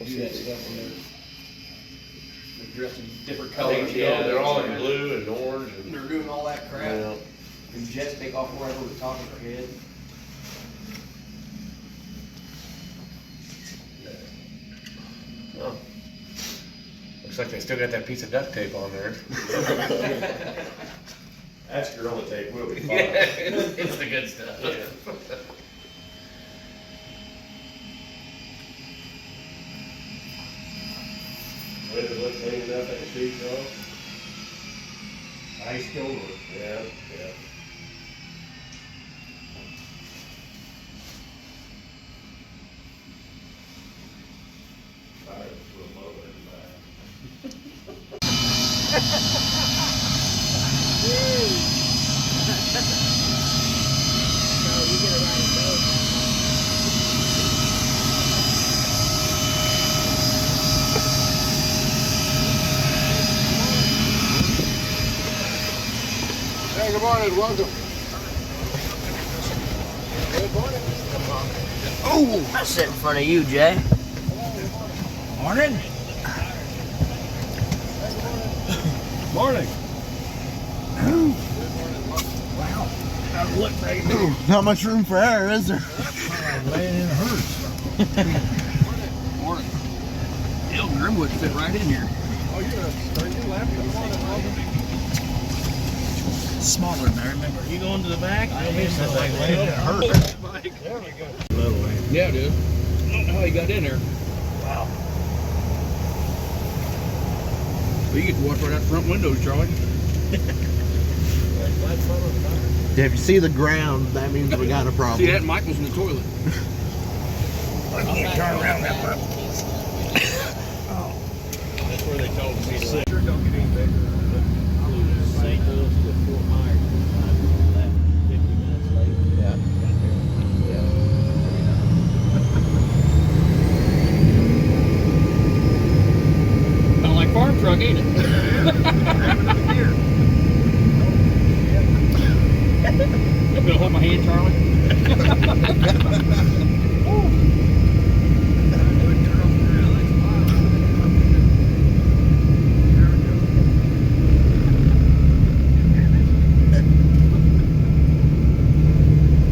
do that stuff when they're dressed in different colors. Yeah, they're all in blue and orange. And they're doing all that crap. Yeah. And jets take off wherever we're talking our head. Oh. Looks like they still got that piece of duct tape on there. That's Gorilla Tape, we'll be fine. Yeah, it's the good stuff. Yeah. Way to look cleaned up at the street, though. Ice over. Yeah, yeah. Sorry, it's a little low in the So you get a ride of both. Hey, good morning, welcome. Good morning. Oh, I sit in front of you, Jay. Morning. Morning. Wow. How's it look, baby? Not much room for error, is there? Laying in hurts. Morning. El Grim would fit right in here. Oh, you're laughing. Smaller than I remember. You going to the back? I mean, that thing laying in hurts. There we go. Yeah, dude. I don't know how he got in there. Wow. Well, you get to watch right out the front windows, Charlie. If you see the ground, that means we got a problem. See that? Mike was in the toilet. Turn around that way. That's where they told me to sit. Sure don't get any bigger. St. Louis to Fort Myers. That 50 minutes late. Yeah. Sound like farm truck, ain't it? You gonna hold my hand, Charlie?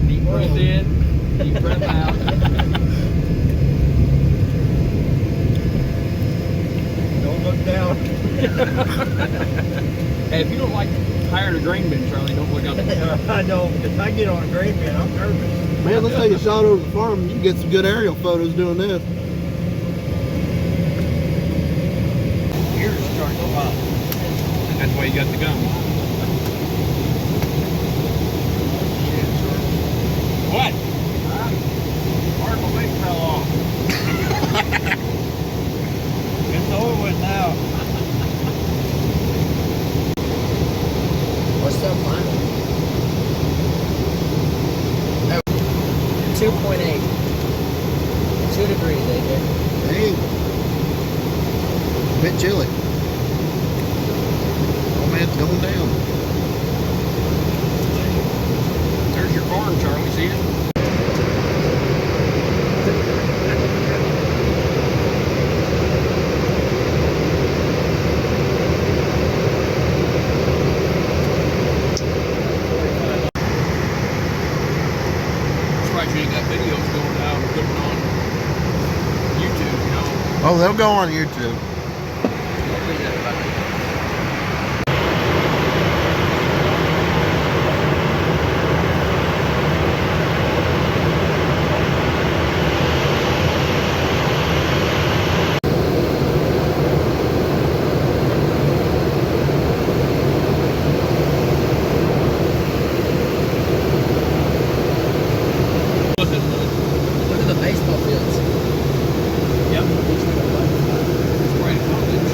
Deep breath in, deep breath out. Don't look down. Hey, if you don't like hiring a grain bin, Charlie, don't look out there. I know, if I get on a grain bin, I'm nervous. Man, let's take a shot over the farm. You can get some good aerial photos doing this. Ears starting to pop. That's why you got the gum. What? Part of my wing fell off. It's over with now. What's up, man? 2.8. 2 degrees, AJ. Hey. A bit chilly. Oh man, it's going down. There's your farm, Charlie. See it? Surprised you ain't got videos going out and putting on YouTube, you know? Oh, they'll go on YouTube. Look at the baseball fields. Yep. It's right at college.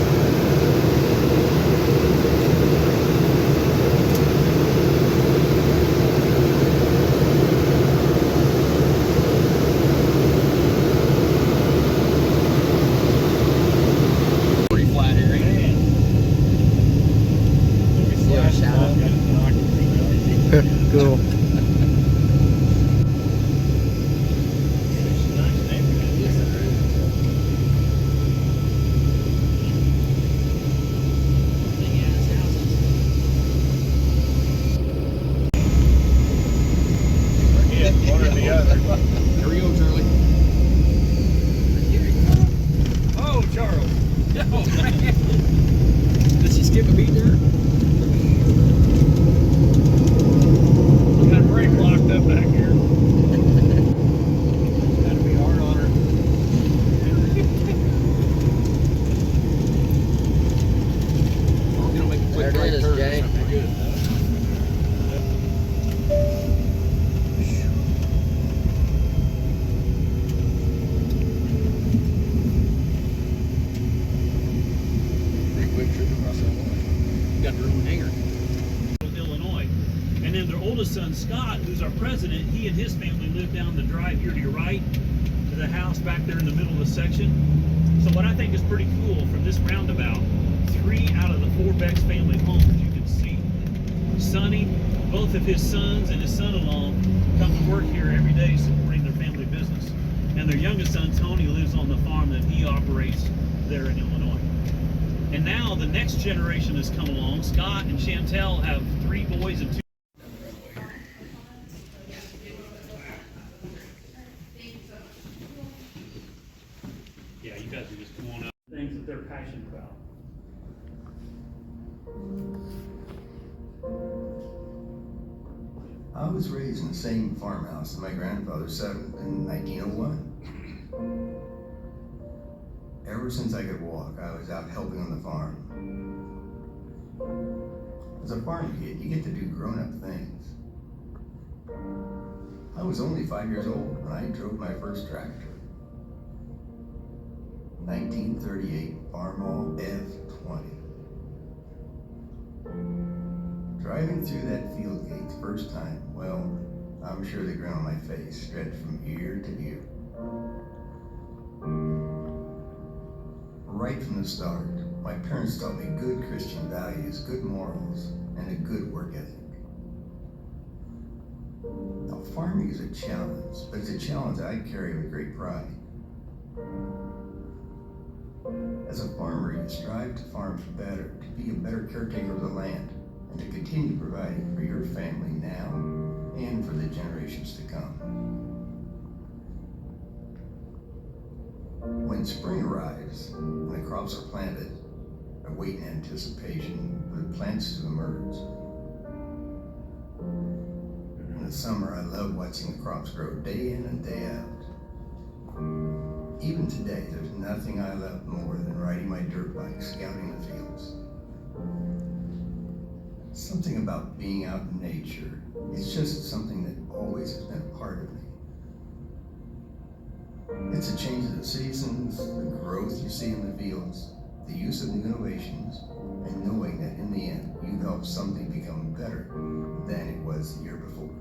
oldest son, Scott, who's our president, he and his family live down the drive here to your right, to the house back there in the middle of the section. So what I think is pretty cool, from this roundabout, 3 out of the 4 Becks family homes you can see. Sonny, both of his sons and his son-in-law come to work here every day supporting their family business. And their youngest son, Tony, lives on the farm that he operates there in Illinois. And now the next generation has come along. Scott and Chantel have 3 boys and 2. Yeah, you guys are just going out things that they're passionate about. I was raised in the same farmhouse that my grandfather settled in 1901. Ever since I could walk, I was out helping on the farm. As a farm kid, you get to do grown-up things. I was only 5 years old when I drove my first tractor. 1938 Farmall F20. Driving through that field gate the first time, well, I'm sure the grin on my face stretched from ear to ear. Right from the start, my parents taught me good Christian values, good morals, and a good work ethic. Now, farming is a challenge, but it's a challenge I carry with great pride. As a farmer, you strive to farm better, to be a better caretaker of the land, and to continue providing for your family now and for the generations to come. When spring arrives and the crops are planted, I wait in anticipation for the plants to emerge. In the summer, I love watching the crops grow day in and day out. Even today, there's nothing I love more than riding my dirt bike scouting the fields. Something about being out in nature, it's just something that always has been a part of me. It's a change of the seasons, the growth you see in the fields, the use of new innovations, and knowing that in the end, you help something become better than it was the year before.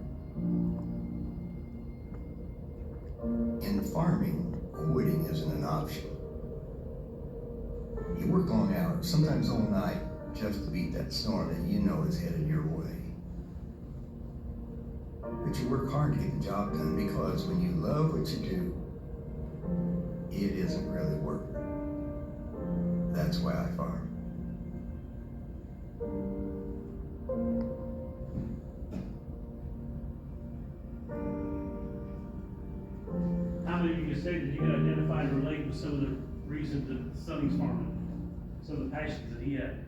In farming, quitting isn't an option. You work long hours, sometimes all night, just to beat that storm that you know is headed your way. But you work hard to get the job done, because when you love what you do, it isn't really work. That's why I farm. How many of you can say that you can identify and relate with some of the reasons that Sonny's farming, some of the passions that he had?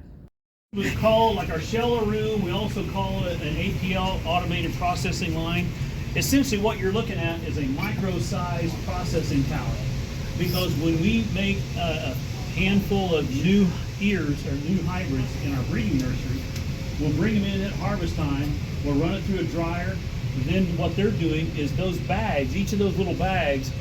It was called, like our sheller room, we also call it an APL, automated processing line. Essentially what you're looking at is a micro-sized processing tower. Because when we make a handful of new ears or new hybrids in our breeding nursery, we'll bring them in at harvest time, we'll run it through a dryer, and then what they're doing is those bags, each of those little bags,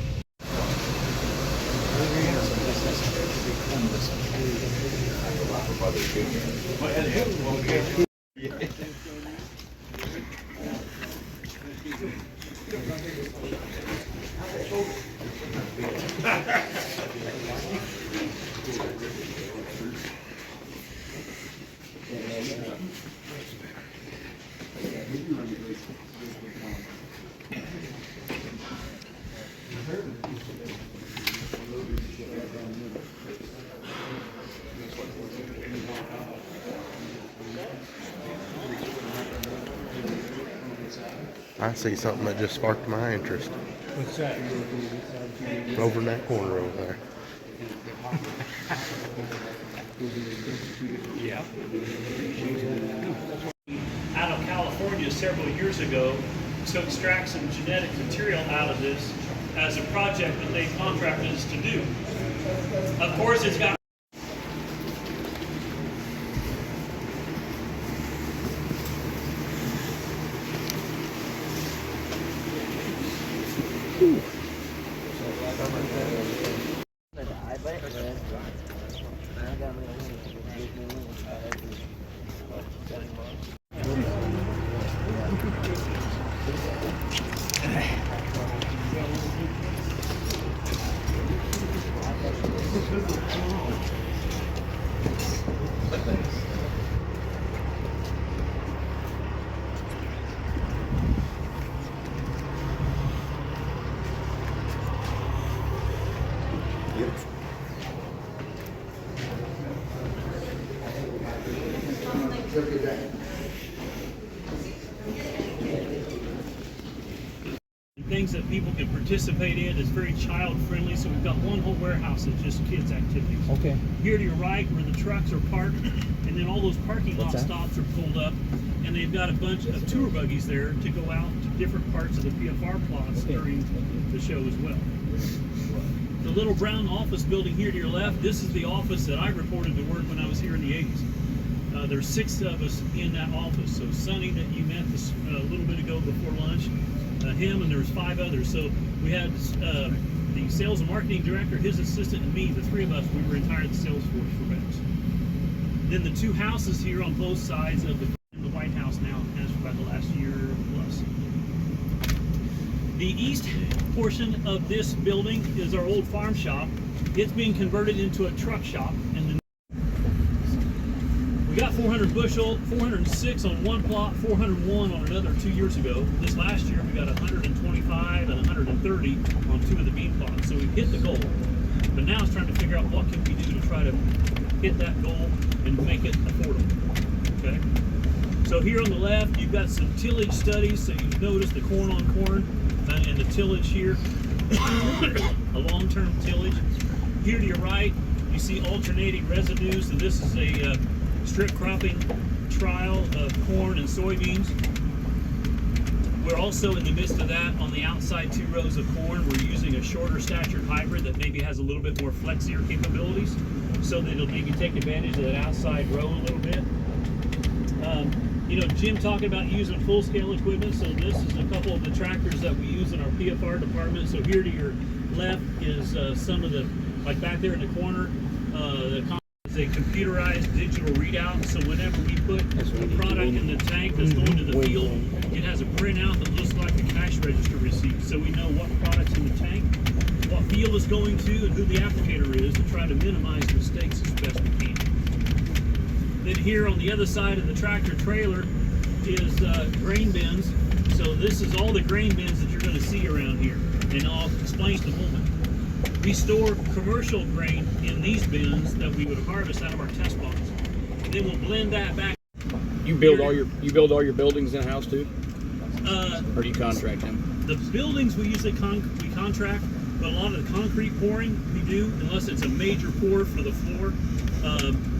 I see something that just sparked my interest. What's that? Over in that corner over there. yeah, out of California several years ago to extract some genetic material out of this as a project that they contracted us to do. Of course, it's got Things that people can participate in. It's very child friendly, so we've got one whole warehouse of just kids activities. Okay. Here to your right where the trucks are parked, and then all those parking lot stops are pulled up, and they've got a bunch of tour buggies there to go out to different parts of the PFR plots during the show as well. The little brown office building here to your left, this is the office that I reported to work when I was here in the 80s. There's 6 of us in that office. So Sonny that you met this a little bit ago before lunch, him, and there was 5 others. So we had the sales and marketing director, his assistant, and me. The 3 of us, we were entire sales force for Becks. Then the 2 houses here on both sides of the White House now has for about the last year plus. The east portion of this building is our old farm shop. It's being converted into a truck shop, and the we got 400 bushel, 406 on one plot, 401 on another 2 years ago. This last year we got 125 and 130 on 2 of the bean plots. So we've hit the goal. But now it's trying to figure out what can we do to try to hit that goal and make it affordable. Okay? So here on the left, you've got some tillage studies. So you've noticed the corn on corn and the tillage here, a long-term tillage. Here to your right, you see alternating residues. And this is a strip cropping trial of corn and soybeans. We're also in the midst of that on the outside 2 rows of corn. We're using a shorter statured hybrid that maybe has a little bit more flexier capabilities so that it'll maybe take advantage of that outside row a little bit. You know, Jim talking about using full-scale equipment. So this is a couple of the tractors that we use in our PFR department. So here to your left is some of the, like back there in the corner, it's a computerized digital readout. So whenever we put a product in the tank that's going to the field, it has a printout that looks like a cash register receipt. So we know what product's in the tank, what field it's going to, and who the applicator is to try to minimize mistakes as best we can. Then here on the other side of the tractor trailer is grain bins. So this is all the grain bins that you're going to see around here, and I'll explain in a moment. We store commercial grain in these bins that we would harvest out of our test box. And then we'll blend that back. You build all your buildings in house too, or do you contract them? The buildings we usually we contract, but a lot of the concrete pouring we do, unless it's a major pour for the floor.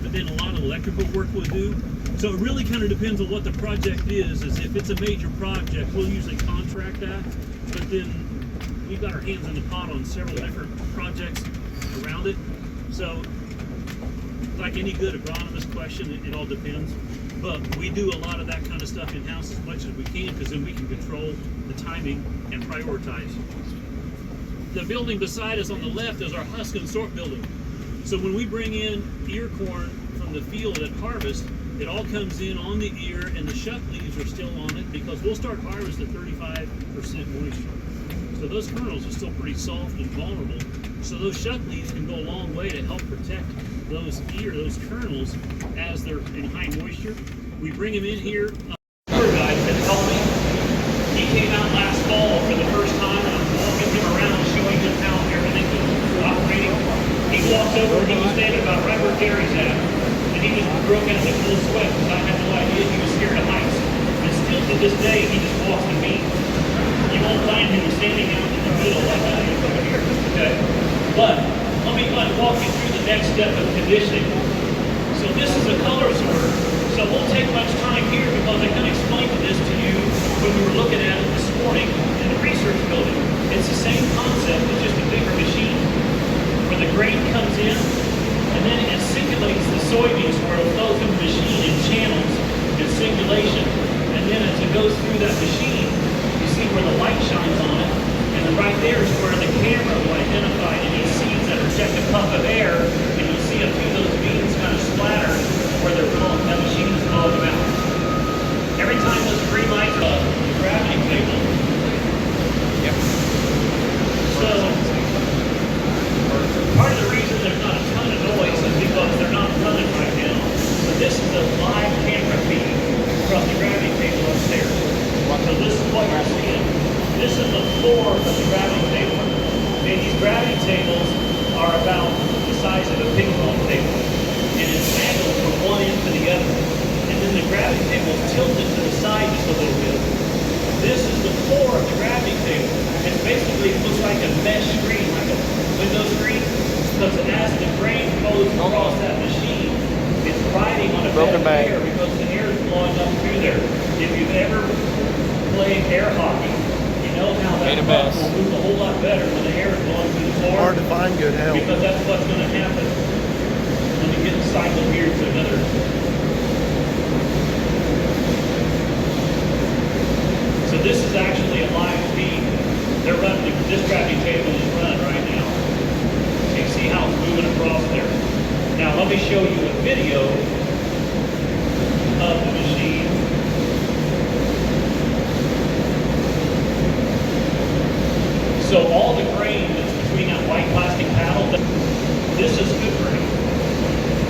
But then a lot of electrical work we'll do. So it really kind of depends on what the project is. If it's a major project, we'll usually contract that. But then we've got our hands in the pot on several different projects around it. So like any good agronomist question, it all depends. But we do a lot of that kind of stuff in-house as much as we can, because then we can control the timing and prioritize. The building beside us on the left is our husk and sort building. So when we bring in ear corn from the field at harvest, it all comes in on the ear, and the shuck leaves are still on it, because we'll start harvest at 35% moisture. So those kernels are still pretty soft and vulnerable. So those shuck leaves can go a long way to help protect those kernels as they're in high moisture. We bring them in here. Tour guide that helped me. He came out last fall for the first time, and I'm walking him around, showing him how everything was operating. He walked over, and he was standing about right where Gary's at, and he just broke into full sweat because I had no idea he was scared of heights. And still to this day, he just walks to me. You won't find him standing out in the middle like I am over here. Okay? But let me walk you through the next step of conditioning. So this is a color sorter. So it won't take much time here because I kind of explained this to you when we were looking at it this morning in the research building. It's the same concept, it's just a bigger machine where the grain comes in, and then it singulates the soybeans where it flows through the machine in channels and singulation. And then as it goes through that machine, you see where the light shines on it, and then right there is where the camera will identify any seeds that are just a puff of air, and you'll see a few of those beans kind of splatter where they're blowing, that machine is blowing them out. Every time those green lights are up, the gravity table. Yep. So part of the reason there's not Because as the grain goes across that machine, it's riding on a bed of air because the air is blowing up through there. If you've ever played air hockey, you know how that puck will move a whole lot better when the air is blowing through the floor. Hard to find good help. Because that's what's going to happen when you get the cycle here to another. So this is actually a live feed. They're running, this gravity table is running right now. So you see how it's moving across there. Now let me show you a video of the machine. So all the grain that's between that white plastic paddle, this is good grain.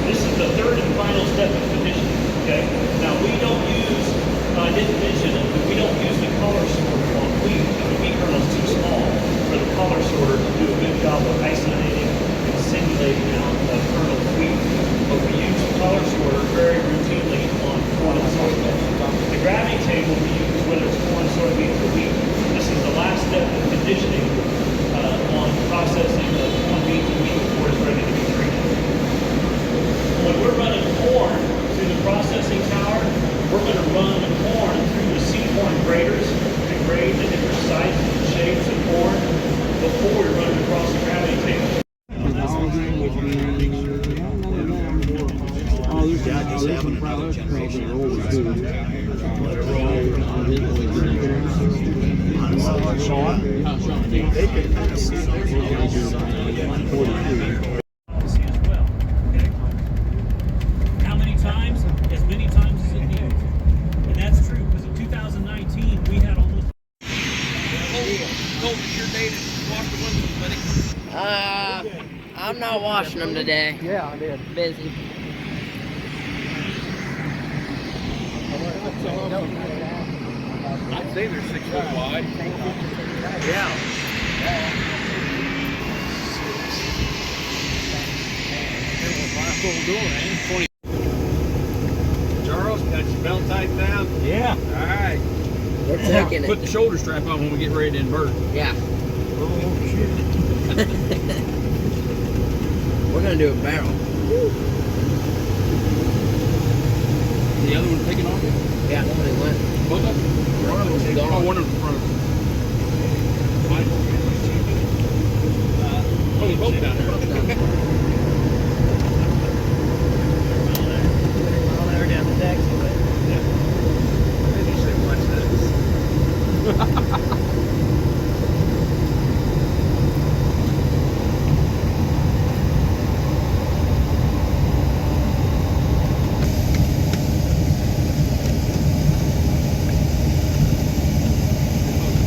This is the third and final step of conditioning, okay? Now we don't use, I didn't mention it, but we don't use the color sorter on wheat because the wheat kernel is too small for the color sorter to do a good job of isolating and simulating out a kernel of wheat. But we use the color sorter very routinely on corn and soybean. The gravity table we use, whether it's corn, soybeans, or wheat, this is the last step of conditioning on processing of corn, beans, and wheat before it's ready to be treated. When we're running corn through the processing tower, we're going to run the corn through the seed corn graders to grade the different sizes and shapes of corn before we run it across the gravity table. How many times? As many times as it needs. And that's true, because in 2019, we had almost... Colt, it's your day to wash the windows, buddy. I'm not washing them today. Yeah, I did. Busy. I'd say they're 6 foot wide. Yeah. Charles, got your belt tightened down? Yeah. All right. We're taking Put it. the shoulder strap on when we get ready to invert. Yeah. We're going to do a barrel. The other one's taking off? Yeah, one of them went. Both of them? One of them's Oh, gone. one of them in front of them. Oh, they're both down there. They're down the deck. Maybe you should watch this.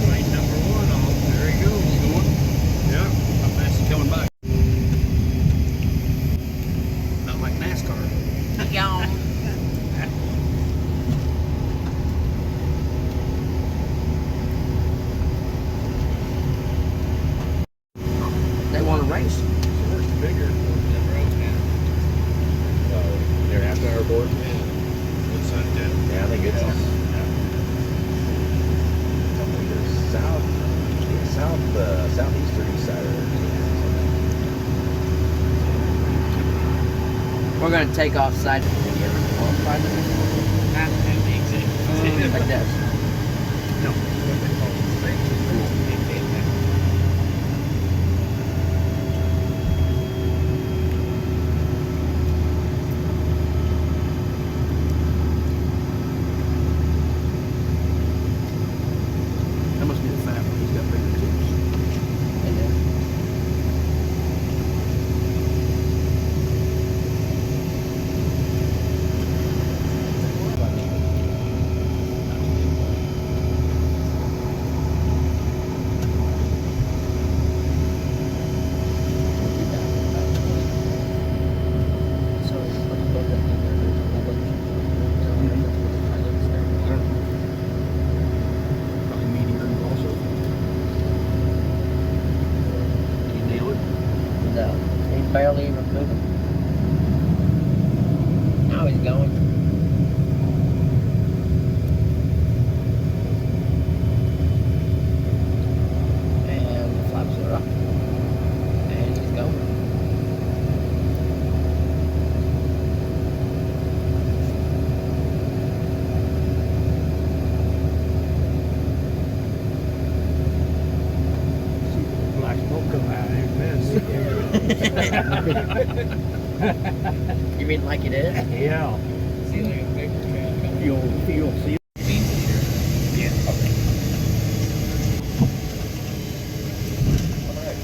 Right, number one off. There he goes. You going? Yeah. How fast is he coming back? Not like NASCAR. Yawn. They want to race. First bigger. They're after our board. Good sign, Dad. Yeah, I think it's southeast or east side. We're going to take off side. Like this. That must be the fat one. He's got bigger tips. Probably medium also. Can you nail it? No, he's barely even moving. Now he's going. And the flaps are up. And he's going. You mean like it is? Yeah. See like a paper cat. You'll see. Yeah. Alright.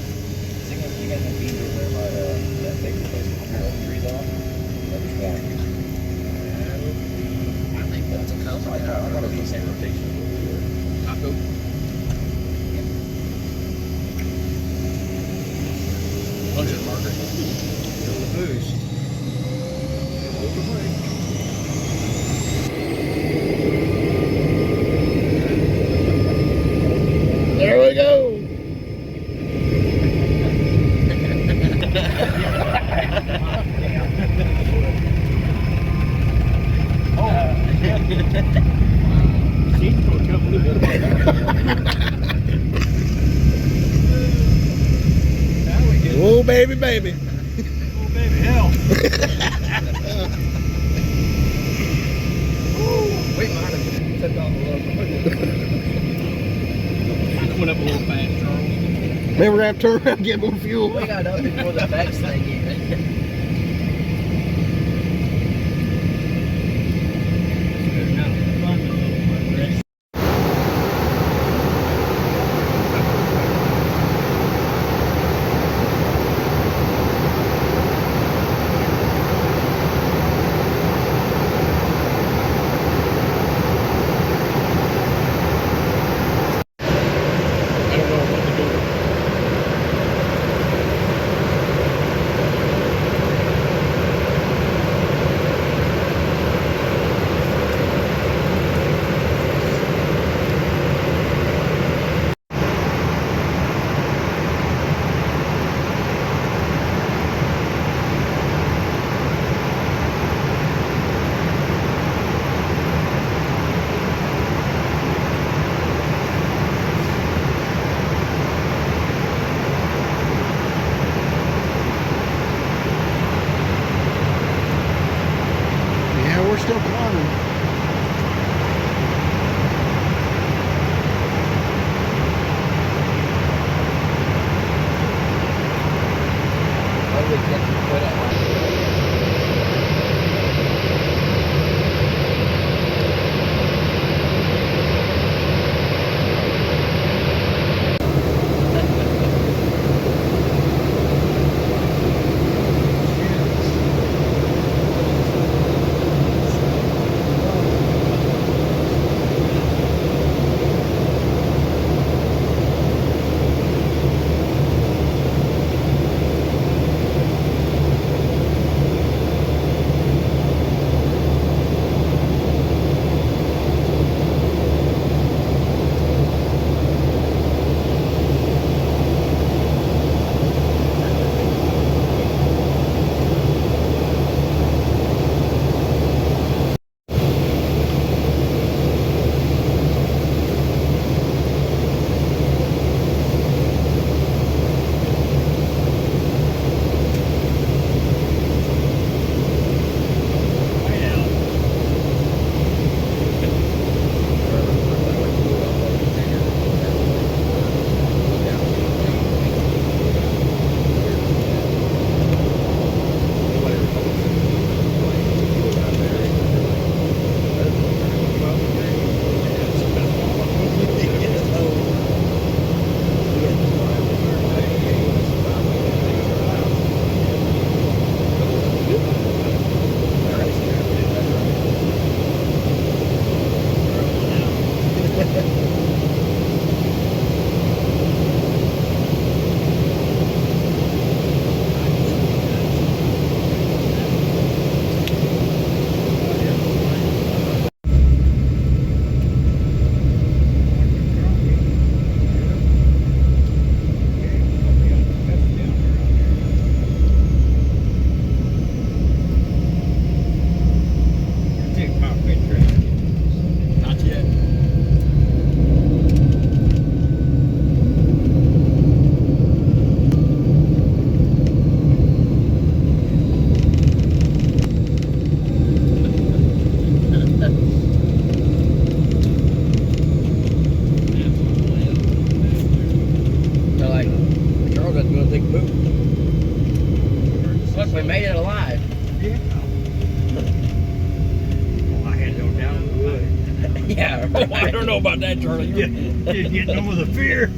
You got that beans over there by that bakery place with your own trees on? That was warm. I think that's a color. I thought it was the same rotation. Taco. Punch it, Margaret. Feel the boost. There we go. She's gonna come Oh, baby, baby. Oh, baby, hell. We might have took off a little. Went up a little fast, Charles. Maybe we're gonna have to turn around and get more fuel. We got up before the Becks thing even. Yeah, we're still climbing. Probably can't put it on. Look, we made it alive. Yeah. Oh, I had no doubt we would. Yeah. I don't know about that, Charlie. You're getting over the fear.